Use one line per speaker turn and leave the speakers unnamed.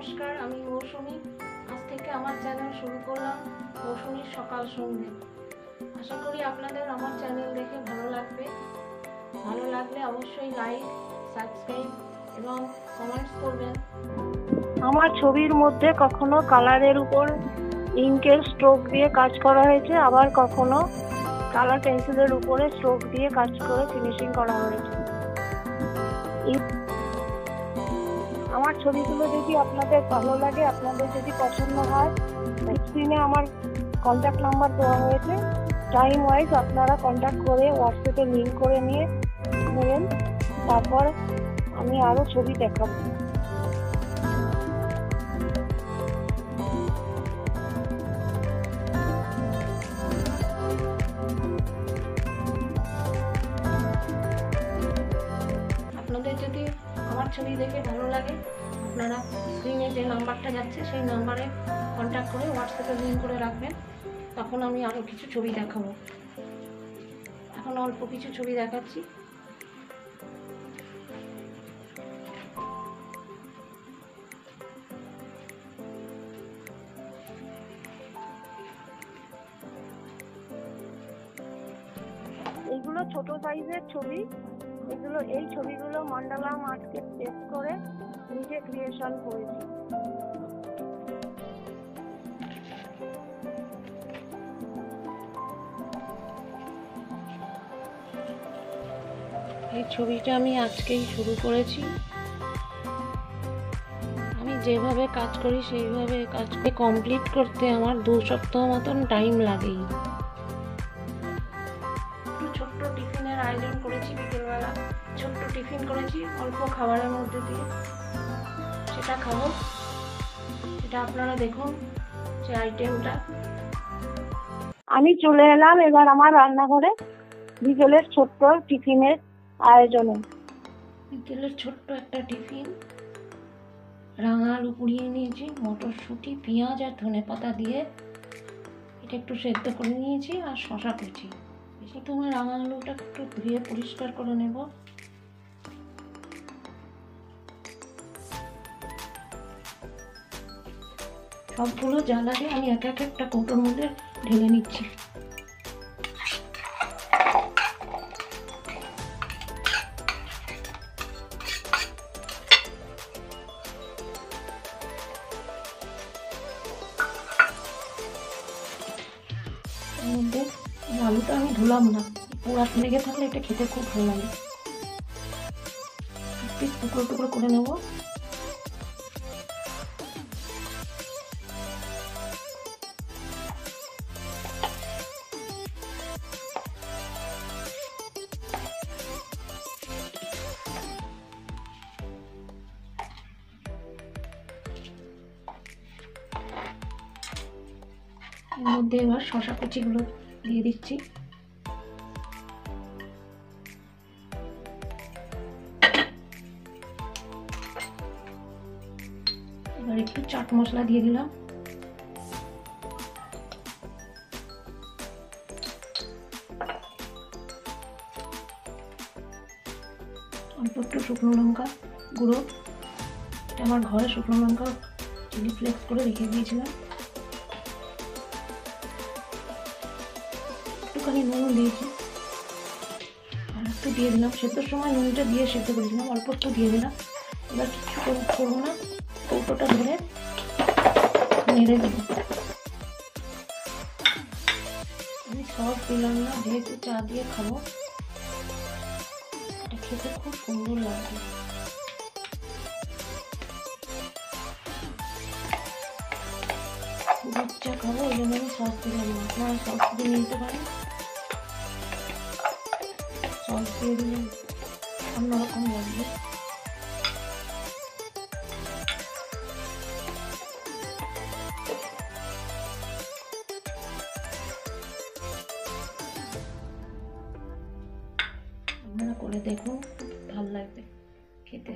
নমস্কার, আমি মৌসুমী। আজ থেকে আমার চ্যানেল শুরু করলাম, মৌসুমীর সকাল সন্ধে। আশা করি আপনাদের আমার চ্যানেল দেখে ভালো লাগবে। ভালো লাগলে অবশ্যই লাইক, সাবস্ক্রাইব এবং কমেন্টস করবেন।
আমার ছবির মধ্যে কখনো কালারের উপর ইঙ্কের স্ট্রোক দিয়ে কাজ করা হয়েছে, আবার কখনো কালার পেন্সিলের উপরে স্ট্রোক দিয়ে কাজ করে ফিনিশিং করা হয়েছে। আমার ছবিগুলো যদি আপনাদের ভালো লাগে, আপনাদের যদি পছন্দ হয়, স্ক্রিনে আমার কন্ট্যাক্ট নাম্বার দেওয়া হয়েছে। টাইম ওয়াইজ আপনারা কন্ট্যাক্ট করে হোয়াটসঅ্যাপে লিঙ্ক করে নিয়ে নেবেন, তারপর আমি আরও ছবি দেখাবো।
আপনাদের যদি আমার ছবি দেখে ভালো লাগে, আপনারা স্ক্রিনে যে নাম্বারটা যাচ্ছে সেই নাম্বারে কন্ট্যাক্ট করে হোয়াটসঅ্যাপে লিঙ্ক করে রাখবেন। তখন আমি আরও কিছু ছবি দেখাবো। এখন অল্প কিছু ছবি দেখাচ্ছি।
এইগুলো ছোট সাইজের ছবি। এই ছবিগুলো মান্ডালা আর্টকে টেস্ট করে নিজে ক্রিয়েশন করেছি।
এই ছবিটা আমি আজকেই শুরু করেছি। আমি যেভাবে কাজ করি সেইভাবে কাজকে কমপ্লিট করতে আমার 2 সপ্তাহ মতন টাইম লাগেই। একটু ছোট্ট টিফিনের আয়োজন করেছি বিকেলবেলা। ছোট্ট টিফিন করেছি অল্প খাবারের মধ্যে দিয়ে, সেটা খাবো। সেটা আপনারা দেখুন, যে আইটেমটা।
আমি চলে এলাম এবার আমার রান্নাঘরে বিকেলের ছোট্ট টিফিনের আয়োজনে।
বিকেলের ছোট্ট একটা টিফিন, রাঙা আলু পুড়িয়ে নিয়েছি, মটরশুঁটি, পেঁয়াজ আর ধনেপাতা দিয়ে এটা একটু সেদ্ধ করে নিয়েছি, আর শসা কুচি। প্রথমে রাঙা আলুটা একটু ধুয়ে পরিষ্কার করে নেব। সবগুলো জ্বালাতে আমি এক একটা কৌটোর মধ্যে ঢেলে নিচ্ছি। এর মধ্যে আলুটা আমি ধুলাম না, পোড়া লেগে থাকলে এটা খেতে খুব ভালো লাগে। পিস টুকরো টুকরো করে নেব। এর মধ্যে এবার শসা কুচিগুলো দিয়ে দিচ্ছি। এবার একটু চাট মশলা দিয়ে দিলাম। অল্প একটু শুকনো লঙ্কা গুঁড়ো, এটা আমার ঘরে শুকনো লঙ্কা চিলি ফ্লেক্স করে রেখে দিয়েছিলাম। একটুখানি নুন দিয়েছি, আর একটু দিয়ে দিলাম। সেদ্ধর সময় নুনটা দিয়ে সেদ্ধ করেছিলাম, অল্প একটু দিয়ে দিলাম। এবার কিছু করবো না, কৌটোটা ধরে নেড়ে দেব। আমি সস দিলাম না, যেহেতু চা দিয়ে খাবো। এটা খেতে খুব সুন্দর লাগবে। দুধ চা খাবো, এই জন্য আমি সস দিলাম না। আপনারা সস দিয়ে নিতে পারেন। সস দিয়ে দিলে অন্যরকম লাগবে। আপনারা করে দেখুন, ভালো লাগবে খেতে।